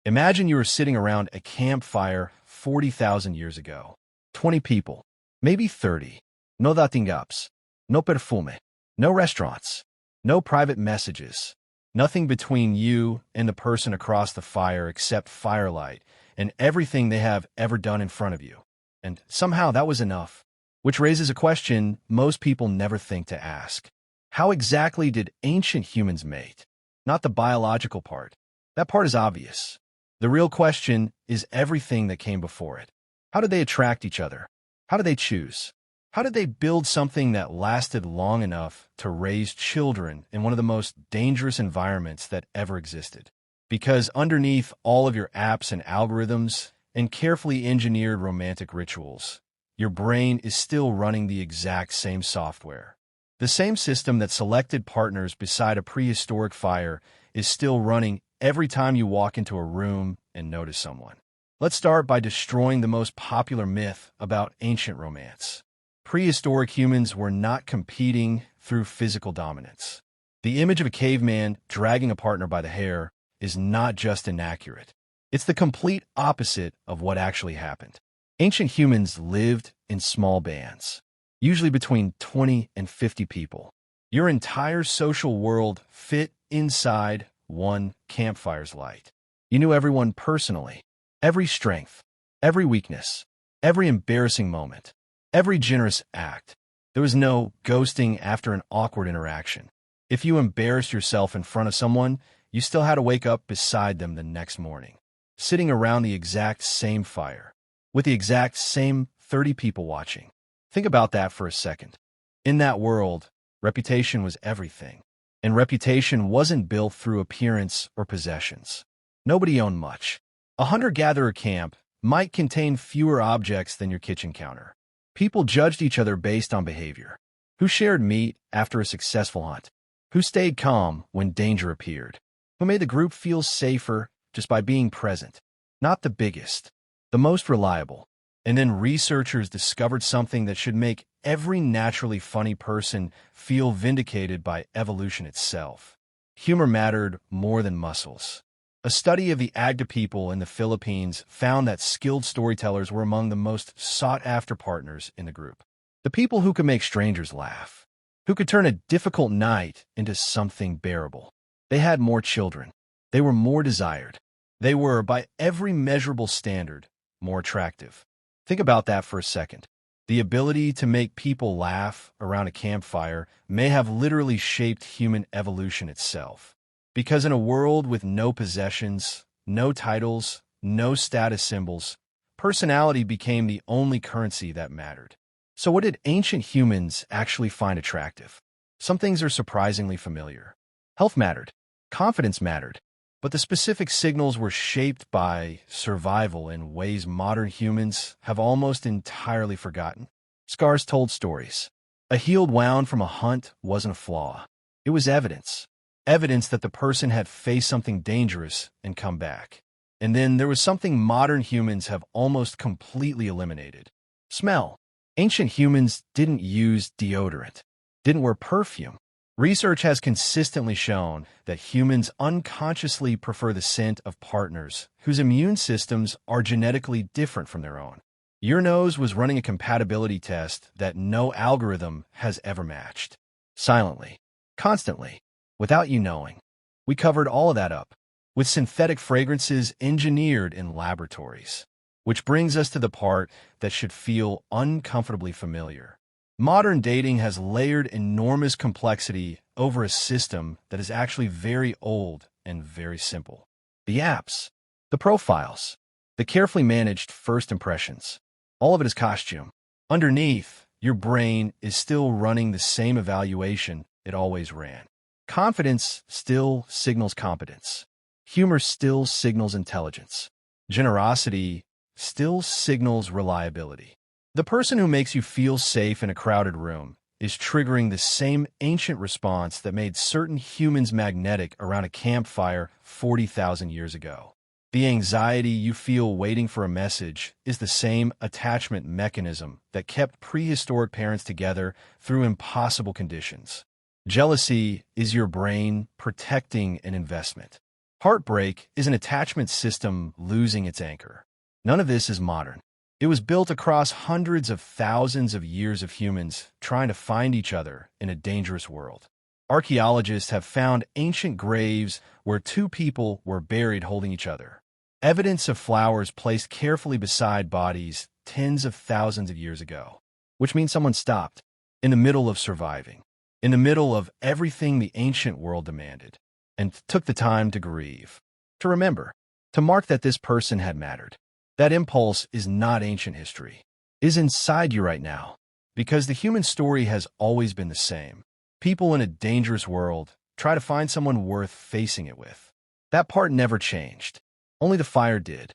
Imagine you were sitting around a campfire 40,000 years ago. 20 people, maybe 30. No dating apps, no perfume, no restaurants, no private messages. Nothing between you and the person across the fire except firelight and everything they have ever done in front of you. And somehow that was enough. Which raises a question most people never think to ask. How exactly did ancient humans mate? Not the biological part. That part is obvious. The real question is everything that came before it. How did they attract each other? How did they choose? How did they build something that lasted long enough to raise children in one of the most dangerous environments that ever existed? Because underneath all of your apps and algorithms and carefully engineered romantic rituals, your brain is still running the exact same software. The same system that selected partners beside a prehistoric fire is still running every time you walk into a room and notice someone. Let's start by destroying the most popular myth about ancient romance. Prehistoric humans were not competing through physical dominance. The image of a caveman dragging a partner by the hair is not just inaccurate. It's the complete opposite of what actually happened. Ancient humans lived in small bands, usually between 20 and 50 people. Your entire social world fit inside one campfire's light. You knew everyone personally, every strength, every weakness, every embarrassing moment, every generous act. There was no ghosting after an awkward interaction. If you embarrassed yourself in front of someone, you still had to wake up beside them the next morning, sitting around the exact same fire, with the exact same 30 people watching. Think about that for a second. In that world, reputation was everything. And reputation wasn't built through appearance or possessions. Nobody owned much. A hunter-gatherer camp might contain fewer objects than your kitchen counter. People judged each other based on behavior. Who shared meat after a successful hunt? Who stayed calm when danger appeared? Who made the group feel safer just by being present? Not the biggest, the most reliable. And then researchers discovered something that should make every naturally funny person feel vindicated by evolution itself. Humor mattered more than muscles. A study of the Agda people in the Philippines found that skilled storytellers were among the most sought-after partners in the group. The people who could make strangers laugh, who could turn a difficult night into something bearable. They had more children. They were more desired. They were, by every measurable standard, more attractive. Think about that for a second. The ability to make people laugh around a campfire may have literally shaped human evolution itself. Because in a world with no possessions, no titles, no status symbols, personality became the only currency that mattered. So what did ancient humans actually find attractive? Some things are surprisingly familiar. Health mattered. Confidence mattered. But the specific signals were shaped by survival in ways modern humans have almost entirely forgotten. Scars told stories. A healed wound from a hunt wasn't a flaw. It was evidence. Evidence that the person had faced something dangerous and come back. And then there was something modern humans have almost completely eliminated. Smell. Ancient humans didn't use deodorant, didn't wear perfume. Research has consistently shown that humans unconsciously prefer the scent of partners whose immune systems are genetically different from their own. Your nose was running a compatibility test that no algorithm has ever matched. Silently, constantly, without you knowing. We covered all of that up with synthetic fragrances engineered in laboratories. Which brings us to the part that should feel uncomfortably familiar. Modern dating has layered enormous complexity over a system that is actually very old and very simple. The apps, the profiles, the carefully managed first impressions, all of it is costume. Underneath, your brain is still running the same evaluation it always ran. Confidence still signals competence. Humor still signals intelligence. Generosity still signals reliability. The person who makes you feel safe in a crowded room is triggering the same ancient response that made certain humans magnetic around a campfire 40,000 years ago. The anxiety you feel waiting for a message is the same attachment mechanism that kept prehistoric parents together through impossible conditions. Jealousy is your brain protecting an investment. Heartbreak is an attachment system losing its anchor. None of this is modern. It was built across hundreds of thousands of years of humans trying to find each other in a dangerous world. Archaeologists have found ancient graves where two people were buried holding each other. Evidence of flowers placed carefully beside bodies tens of thousands of years ago, which means someone stopped in the middle of surviving, in the middle of everything the ancient world demanded, and took the time to grieve, to remember, to mark that this person had mattered. That impulse is not ancient history. It is inside you right now, because the human story has always been the same. People in a dangerous world try to find someone worth facing it with. That part never changed. Only the fire did.